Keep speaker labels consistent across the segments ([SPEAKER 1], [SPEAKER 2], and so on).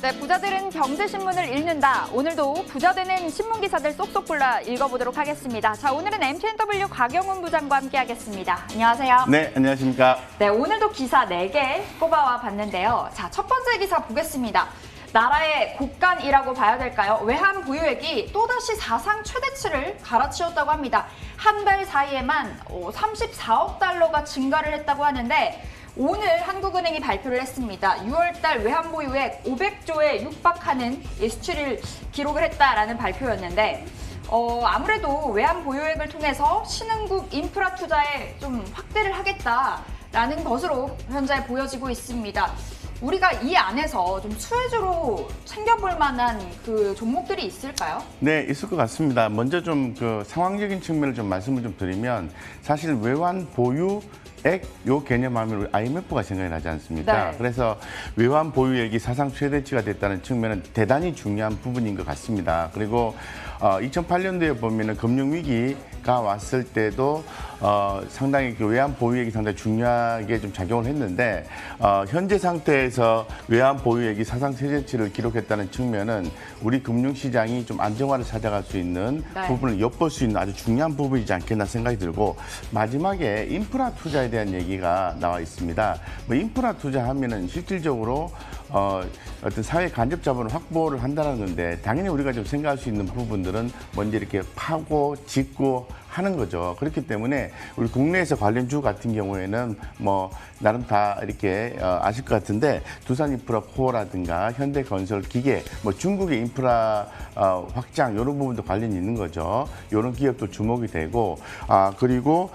[SPEAKER 1] 네, 부자들은 경제신문을 읽는다. 오늘도 부자되는 신문기사들 쏙쏙 골라 읽어보도록 하겠습니다. 자, 오늘은 MTNW 곽영훈 부장과 함께하겠습니다. 안녕하세요.
[SPEAKER 2] 네, 안녕하십니까.
[SPEAKER 1] 네, 오늘도 기사 4개 꼽아와 봤는데요. 자, 첫 번째 기사 보겠습니다. 나라의 곳간이라고 봐야 될까요? 외환 보유액이 또다시 사상 최대치를 갈아치웠다고 합니다. 한 달 사이에만 34억 달러가 증가를 했다고 하는데 오늘 한국은행이 발표를 했습니다. 6월달 외환 보유액 500조에 육박하는 수출을 기록을 했다라는 발표였는데 아무래도 외환 보유액을 통해서 신흥국 인프라 투자에 좀 확대를 하겠다라는 것으로 현재 보여지고 있습니다. 우리가 이 안에서 좀 수혜주로 챙겨볼 만한 그 종목들이 있을까요?
[SPEAKER 2] 네, 있을 것 같습니다. 먼저 좀 그 상황적인 측면을 좀 말씀을 좀 드리면 사실 외환 보유액 요 개념하면 IMF가 생각이 나지 않습니까?
[SPEAKER 1] 네.
[SPEAKER 2] 그래서 외환 보유액이 사상 최대치가 됐다는 측면은 대단히 중요한 부분인 것 같습니다. 그리고 2008년도에 보면은 금융위기가 왔을 때도 상당히 그 외환 보유액이 상당히 중요하게 좀 작용을 했는데 현재 상태에서 외환 보유액이 사상 최대치를 기록했다는 측면은 우리 금융시장이 좀 안정화를 찾아갈 수 있는
[SPEAKER 1] 네. 부분을
[SPEAKER 2] 엿볼 수 있는 아주 중요한 부분이지 않겠나 생각이 들고 마지막에 인프라 투자에 대한 얘기가 나와 있습니다. 뭐 인프라 투자하면은 실질적으로 어떤 사회 간접 자본을 확보를 한다는 건데 당연히 우리가 좀 생각할 수 있는 부분들은 먼저 이렇게 파고 짓고 하는 거죠. 그렇기 때문에 우리 국내에서 관련주 같은 경우에는 뭐 나름 다 이렇게 아실 것 같은데 두산인프라코어라든가 현대건설기계, 뭐 중국의 인프라 확장 이런 부분도 관련이 있는 거죠. 이런 기업도 주목이 되고 그리고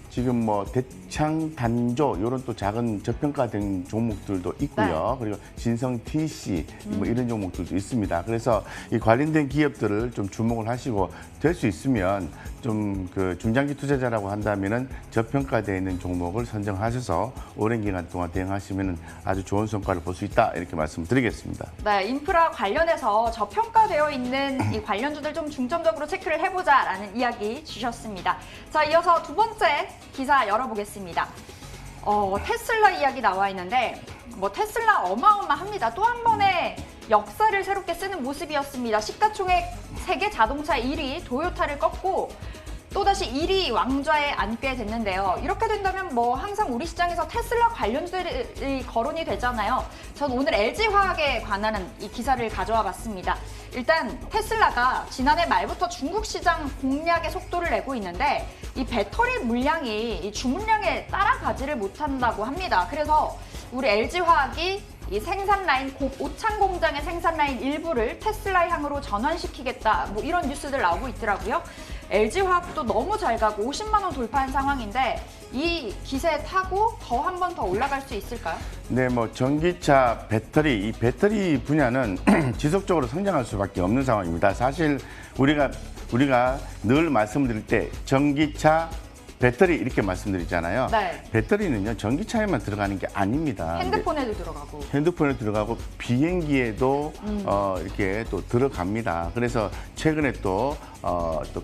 [SPEAKER 2] 지금 뭐 대창 단조 이런 또 작은 저평가된 종목들도 있고요.
[SPEAKER 1] 네.
[SPEAKER 2] 그리고 진성 TC 뭐 이런 종목들도 있습니다. 그래서 이 관련된 기업들을 좀 주목을 하시고 될 수 있으면 좀 그 중장기 투자자라고 한다면은 저평가되어 있는 종목을 선정하셔서 오랜 기간 동안 대응하시면은 아주 좋은 성과를 볼 수 있다 이렇게 말씀드리겠습니다.
[SPEAKER 1] 네, 인프라 관련해서 저평가되어 있는 이 관련주들 좀 중점적으로 체크를 해보자라는 이야기 주셨습니다. 자, 이어서 두 번째 기사 열어보겠습니다. 테슬라 이야기 나와 있는데 뭐 테슬라 어마어마합니다. 또 한 번의 역사를 새롭게 쓰는 모습이었습니다. 시가총액 세계 자동차 1위 도요타를 꺾고 또다시 1위 왕좌에 앉게 됐는데요. 이렇게 된다면 뭐 항상 우리 시장에서 테슬라 관련주들이 거론이 되잖아요. 전 오늘 LG화학에 관한 이 기사를 가져와 봤습니다. 일단 테슬라가 지난해 말부터 중국 시장 공략의 속도를 내고 있는데 이 배터리 물량이 이 주문량에 따라가지를 못한다고 합니다. 그래서 우리 LG화학이 이 생산 라인 오창 공장의 생산 라인 일부를 테슬라 향으로 전환시키겠다. 뭐 이런 뉴스들 나오고 있더라고요. LG화학도 너무 잘 가고 50만 원 돌파한 상황인데 이 기세 타고 더 한 번 더 올라갈 수 있을까요?
[SPEAKER 2] 네, 뭐 전기차 배터리 이 배터리 분야는 지속적으로 성장할 수밖에 없는 상황입니다. 사실 우리가 늘 말씀드릴 때 전기차 배터리 이렇게 말씀드리잖아요.
[SPEAKER 1] 네.
[SPEAKER 2] 배터리는요 전기차에만 들어가는 게 아닙니다.
[SPEAKER 1] 핸드폰에도 들어가고.
[SPEAKER 2] 핸드폰에 들어가고 비행기에도 이렇게 또 들어갑니다. 그래서 최근에 또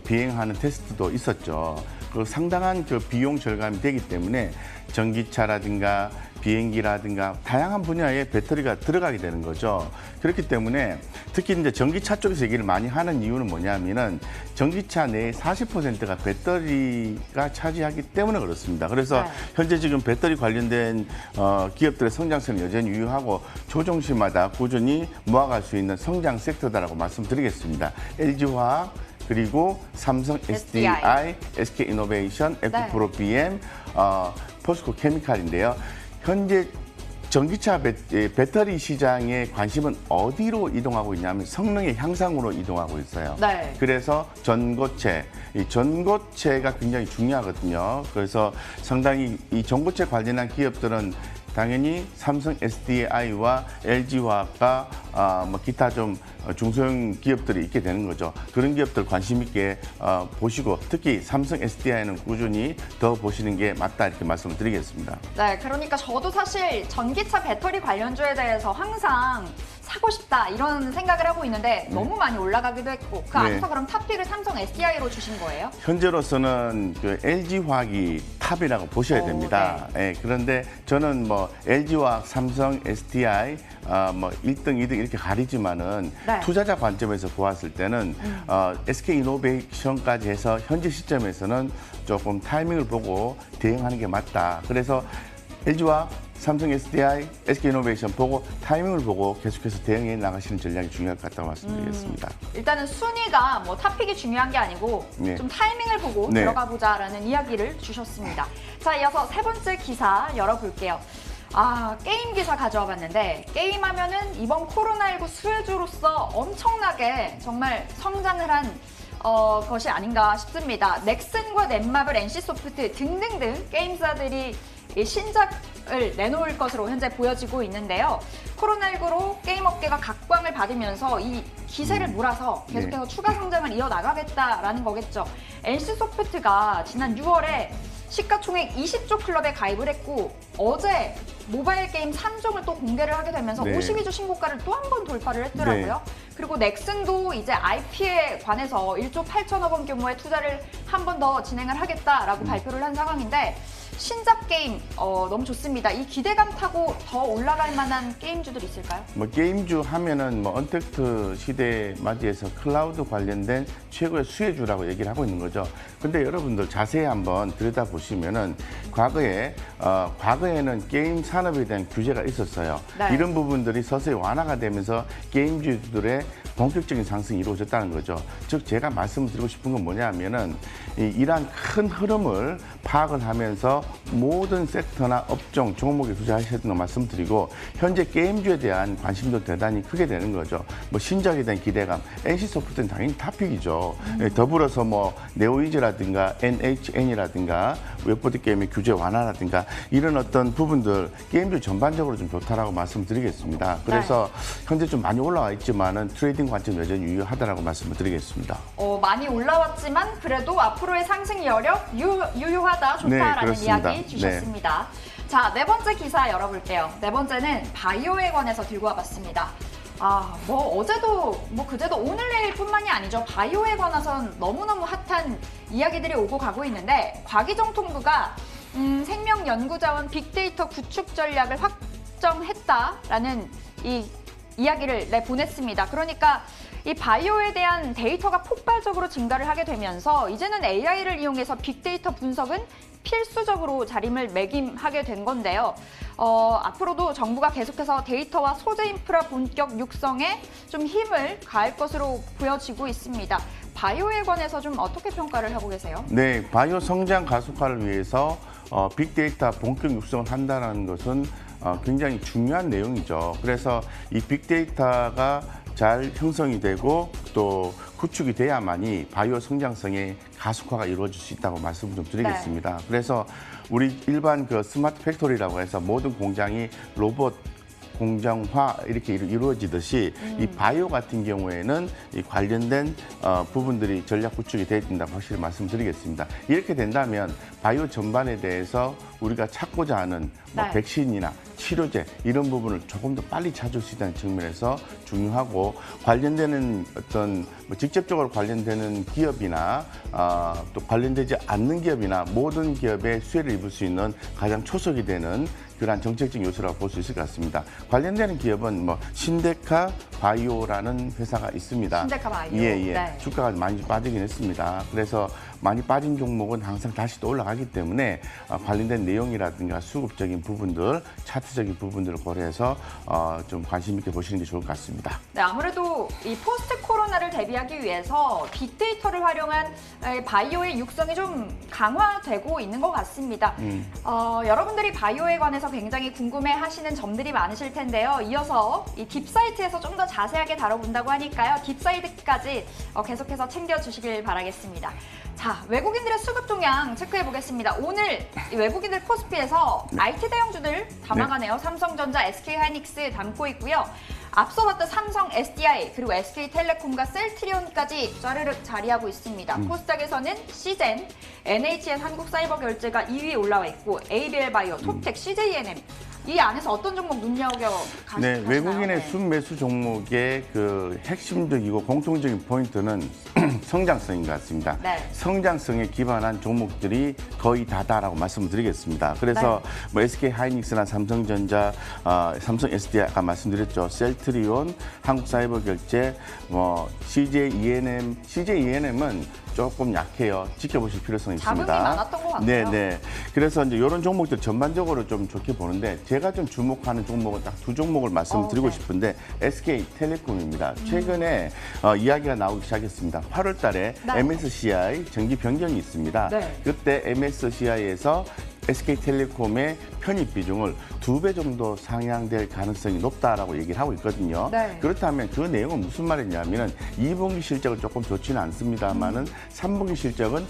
[SPEAKER 2] 비행하는 테스트도 있었죠. 그 상당한 그 비용 절감이 되기 때문에 전기차라든가 비행기라든가 다양한 분야에 배터리가 들어가게 되는 거죠. 그렇기 때문에 특히 이제 전기차 쪽에서 얘기를 많이 하는 이유는 뭐냐면은 전기차 내의 40%가 배터리가 차지하기 때문에 그렇습니다. 그래서
[SPEAKER 1] 네.
[SPEAKER 2] 현재 지금 배터리 관련된 기업들의 성장성은 여전히 유효하고 조종시마다 꾸준히 모아갈 수 있는 성장 섹터다라고 말씀드리겠습니다. LG화학 그리고 삼성 SDI, SK이노베이션, 에코프로 BM, 포스코 케미칼인데요. 현재 전기차 배터리 시장의 관심은 어디로 이동하고 있냐면 성능의 향상으로 이동하고 있어요.
[SPEAKER 1] 네.
[SPEAKER 2] 그래서 전고체, 이 전고체가 굉장히 중요하거든요. 그래서 상당히 이 전고체 관련한 기업들은 당연히 삼성 SDI와 LG화학과 뭐 기타 좀 중소형 기업들이 있게 되는 거죠. 그런 기업들 관심 있게 보시고 특히 삼성 SDI는 꾸준히 더 보시는 게 맞다 이렇게 말씀을 드리겠습니다.
[SPEAKER 1] 네, 그러니까 저도 사실 전기차 배터리 관련주에 대해서 항상 사고 싶다 이런 생각을 하고 있는데 너무 많이 올라가기도 했고 그 안에서 그럼 탑픽을 삼성 SDI로 주신 거예요?
[SPEAKER 2] 현재로서는 그 LG화학이 탑이라고 보셔야 됩니다. 예, 그런데 저는 뭐 LG화학, 삼성, SDI 뭐 1등, 2등 이렇게 가리지만은
[SPEAKER 1] 네.
[SPEAKER 2] 투자자 관점에서 보았을 때는 SK이노베이션까지 해서 현재 시점에서는 조금 타이밍을 보고 대응하는 게 맞다. 그래서 LG화학, 삼성 SDI, SK이노베이션 보고 타이밍을 보고 계속해서 대응해 나가시는 전략이 중요할 것 같다고 말씀드리겠습니다.
[SPEAKER 1] 일단은 순위가 뭐 탑픽이 중요한 게 아니고
[SPEAKER 2] 네.
[SPEAKER 1] 좀 타이밍을 보고
[SPEAKER 2] 네.
[SPEAKER 1] 들어가 보자라는 이야기를 주셨습니다. 자, 이어서 세 번째 기사 열어볼게요. 게임 기사 가져와 봤는데 게임하면은 이번 코로나19 수혜주로서 엄청나게 정말 성장을 한 것이 아닌가 싶습니다. 넥슨과 넷마블, NC소프트 등등등 게임사들이 이 신작을 내놓을 것으로 현재 보여지고 있는데요. 코로나19로 게임 업계가 각광을 받으면서 이 기세를 몰아서 계속해서 추가 성장을 이어나가겠다라는 거겠죠. NC소프트가 지난 6월에 시가총액 20조 클럽에 가입을 했고 어제 모바일 게임 3종을 또 공개를 하게 되면서
[SPEAKER 2] 네.
[SPEAKER 1] 52주 신고가를 또 한 번 돌파를 했더라고요. 그리고 넥슨도 이제 IP에 관해서 1조 8천억 원 규모의 투자를 한 번 더 진행을 하겠다라고 발표를 한 상황인데 신작 게임 너무 좋습니다. 이 기대감 타고 더 올라갈 만한 게임주들 있을까요?
[SPEAKER 2] 뭐 게임주 하면은 뭐 언택트 시대에 맞이해서 클라우드 관련된 최고의 수혜주라고 얘기를 하고 있는 거죠. 근데 여러분들 자세히 한번 들여다보시면은 과거에는 게임 산업에 대한 규제가 있었어요.
[SPEAKER 1] 네.
[SPEAKER 2] 이런 부분들이 서서히 완화가 되면서 게임주들의 본격적인 상승이 이루어졌다는 거죠. 즉 제가 말씀드리고 싶은 건 뭐냐면은 이러한 큰 흐름을 파악을 하면서 모든 섹터나 업종, 종목에 투자하셔야 된다고 말씀드리고 현재 게임주에 대한 관심도 대단히 크게 되는 거죠. 뭐 신작에 대한 기대감, NC소프트는 당연히 탑픽이죠. 더불어서 뭐 네오이즈라든가 NHN이라든가 웹보드 게임의 규제 완화라든가 이런 어떤 부분들 게임주 전반적으로 좀 좋다라고 말씀드리겠습니다. 그래서 현재 좀 많이 올라와 있지만은 트레이딩 관점 여전히 유효하다라고 말씀을 드리겠습니다.
[SPEAKER 1] 많이 올라왔지만 그래도 앞으로의 상승 여력 유효하다, 좋다라는 이야기 주셨습니다. 자, 네 번째 기사 열어볼게요. 네 번째는 바이오에 관해서 들고 와봤습니다. 뭐 어제도 뭐 그제도 오늘 내일뿐만이 아니죠. 바이오에 관해서는 너무너무 핫한 이야기들이 오고 가고 있는데 과기정통부가 생명연구자원 빅데이터 구축 전략을 확정했다라는 이 이야기를 내보냈습니다. 그러니까 이 바이오에 대한 데이터가 폭발적으로 증가를 하게 되면서 이제는 AI를 이용해서 빅데이터 분석은 필수적으로 자리매김하게 된 건데요. 앞으로도 정부가 계속해서 데이터와 소재 인프라 본격 육성에 좀 힘을 가할 것으로 보여지고 있습니다. 바이오에 관해서 좀 어떻게 평가를 하고 계세요?
[SPEAKER 2] 네, 바이오 성장 가속화를 위해서 빅데이터 본격 육성을 한다는 것은 굉장히 중요한 내용이죠. 그래서 이 빅데이터가 잘 형성이 되고 또 구축이 돼야만이 바이오 성장성의 가속화가 이루어질 수 있다고 말씀을 좀 드리겠습니다. 그래서 우리 일반 그 스마트 팩토리라고 해서 모든 공장이 로봇 공정화 이렇게 이루어지듯이 이 바이오 같은 경우에는 이 관련된 부분들이 전략 구축이 되어야 된다고 확실히 말씀드리겠습니다. 이렇게 된다면 바이오 전반에 대해서 우리가 찾고자 하는 뭐 백신이나 치료제 이런 부분을 조금 더 빨리 찾을 수 있다는 측면에서 중요하고 관련되는 어떤 뭐 직접적으로 관련되는 기업이나 또 관련되지 않는 기업이나 모든 기업에 수혜를 입을 수 있는 가장 초석이 되는 그러한 정책적 요소라고 볼 수 있을 것 같습니다. 관련되는 기업은 뭐 신데카 바이오라는 회사가 있습니다.
[SPEAKER 1] 신데카 바이오.
[SPEAKER 2] 예. 주가가 많이 빠지긴 했습니다. 그래서 많이 빠진 종목은 항상 다시 또 올라가기 때문에 관련된 내용이라든가 수급적인 부분들, 차트적인 부분들을 고려해서 좀 관심 있게 보시는 게 좋을 것 같습니다.
[SPEAKER 1] 네, 아무래도 이 포스트 코로나를 대비하기 위해서 빅데이터를 활용한 바이오의 육성이 좀 강화되고 있는 것 같습니다. 여러분들이 바이오에 관해서 굉장히 궁금해하시는 점들이 많으실 텐데요. 이어서 이 딥사이트에서 좀 더 자세하게 다뤄본다고 하니까요. 딥사이트까지 계속해서 챙겨주시길 바라겠습니다. 자, 외국인들의 수급 동향 체크해 보겠습니다. 오늘 이 외국인들 코스피에서 IT 대형주들 담아가네요. 삼성전자, SK하이닉스 담고 있고요. 앞서 봤던 삼성, SDI, 그리고 SK텔레콤과 셀트리온까지 짜르륵 자리하고 있습니다. 코스닥에서는 시젠, NHN 한국사이버결제가 2위에 올라와 있고 ABL바이오, 톱텍, CJNM, 이 안에서 어떤 종목 눈여겨 가시나요?
[SPEAKER 2] 네, 외국인의 순매수 종목의 그 핵심적이고 공통적인 포인트는 성장성인 것 같습니다.
[SPEAKER 1] 네.
[SPEAKER 2] 성장성에 기반한 종목들이 거의 다다라고 말씀드리겠습니다. 그래서 뭐 SK 하이닉스나 삼성전자, 삼성 SD 아까 말씀드렸죠. 셀트리온, 한국사이버결제, 뭐 CJ ENM은 조금 약해요. 지켜보실 필요성이 있습니다.
[SPEAKER 1] 자금이 많았던 것 같아요.
[SPEAKER 2] 네, 네. 그래서 이제 이런 종목들 전반적으로 좀 좋게 보는데 제가 좀 주목하는 종목은 딱 두 종목을 말씀드리고
[SPEAKER 1] 네.
[SPEAKER 2] 싶은데 SK텔레콤입니다. 최근에 이야기가 나오기 시작했습니다. 8월 달에
[SPEAKER 1] 네.
[SPEAKER 2] MSCI 정기 변경이 있습니다.
[SPEAKER 1] 네.
[SPEAKER 2] 그때 MSCI에서 SK텔레콤의 편입 비중을 2배 정도 상향될 가능성이 높다라고 얘기를 하고 있거든요.
[SPEAKER 1] 네.
[SPEAKER 2] 그렇다면 그 내용은 무슨 말이냐면은 2분기 실적은 조금 좋지는 않습니다만은 3분기 실적은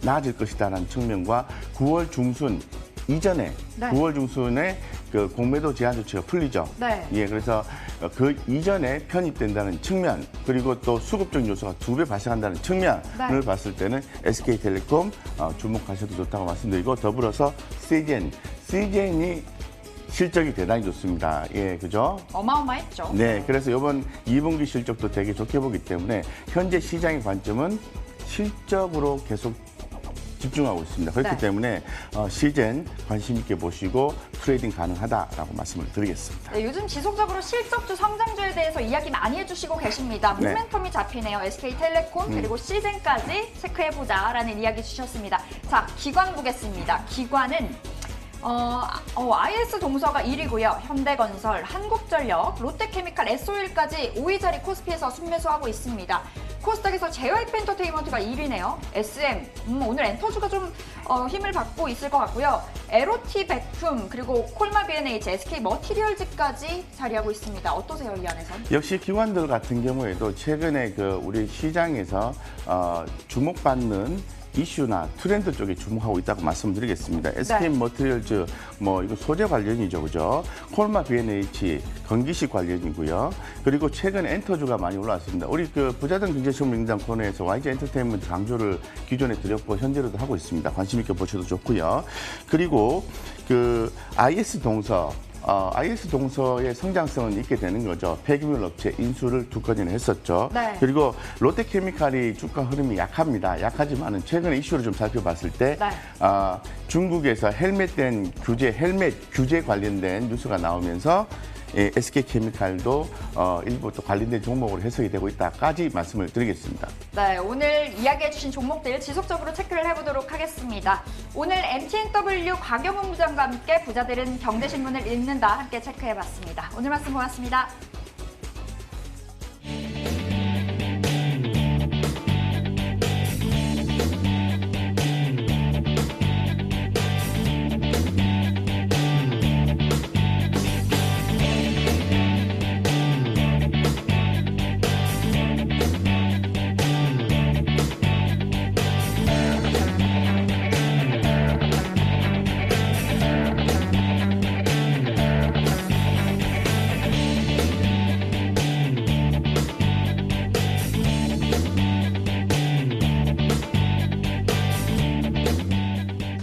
[SPEAKER 2] 나아질 것이다라는 측면과 9월 중순 이전에
[SPEAKER 1] 네.
[SPEAKER 2] 9월 중순에 그 공매도 제한 조치가 풀리죠.
[SPEAKER 1] 네.
[SPEAKER 2] 예, 그래서 그 이전에 편입된다는 측면 그리고 또 수급적 요소가 2배 발생한다는 측면을
[SPEAKER 1] 네.
[SPEAKER 2] 봤을 때는 SK텔레콤 주목하셔도 좋다고 말씀드리고 더불어서 CJN이 실적이 대단히 좋습니다. 예, 그죠?
[SPEAKER 1] 어마어마했죠.
[SPEAKER 2] 네, 그래서 이번 2분기 실적도 되게 좋게 보기 때문에 현재 시장의 관점은 실적으로 계속 집중하고 있습니다. 그렇기
[SPEAKER 1] 네.
[SPEAKER 2] 때문에 시젠 관심 있게 보시고 트레이딩 가능하다라고 말씀을 드리겠습니다.
[SPEAKER 1] 네, 요즘 지속적으로 실적주 성장주에 대해서 이야기 많이 해주시고 계십니다.
[SPEAKER 2] 네.
[SPEAKER 1] 모멘텀이 잡히네요. SK텔레콤 그리고 시젠까지 체크해보자라는 이야기 주셨습니다. 자, 기관 보겠습니다. 기관은 IS 동서가 1위고요. 현대건설, 한국전력, 롯데케미칼, SO일까지 5위 자리 코스피에서 순매수하고 있습니다. 코스닥에서 JYP 엔터테인먼트가 1위네요. SM, 오늘 엔터주가 좀 힘을 받고 있을 것 같고요. 에로티 백품, 그리고 콜마 B&H, SK 머티리얼즈까지 자리하고 있습니다. 어떠세요, 이 안에선?
[SPEAKER 2] 역시 기관들 같은 경우에도 최근에 그 우리 시장에서 주목받는 이슈나 트렌드 쪽에 주목하고 있다고 말씀드리겠습니다. SK 머티리얼즈 뭐 이거 소재 관련이죠, 그죠? 콜마 B&H 건기식 관련이고요. 그리고 최근 엔터주가 많이 올라왔습니다. 우리 그 부자들 경제시험 명장 코너에서 YG 엔터테인먼트 강조를 기존에 드렸고 현재로도 하고 있습니다. 관심 있게 보셔도 좋고요. 그리고 그 IS 동서의 성장성은 있게 되는 거죠. 폐기물 업체 인수를 두 건이나 했었죠.
[SPEAKER 1] 네.
[SPEAKER 2] 그리고 롯데케미칼이 주가 흐름이 약합니다. 약하지만은 최근에 이슈를 좀 살펴봤을 때
[SPEAKER 1] 네.
[SPEAKER 2] 중국에서 헬멧 규제 관련된 뉴스가 나오면서 SK케미칼도 일부 또 관련된 종목으로 해석이 되고 있다까지 말씀을 드리겠습니다.
[SPEAKER 1] 네, 오늘 이야기해주신 종목들 지속적으로 체크를 해보도록 하겠습니다. 오늘 MTNW 곽영웅 부장과 함께 부자들은 경제신문을 읽는다 함께 체크해봤습니다. 오늘 말씀 고맙습니다.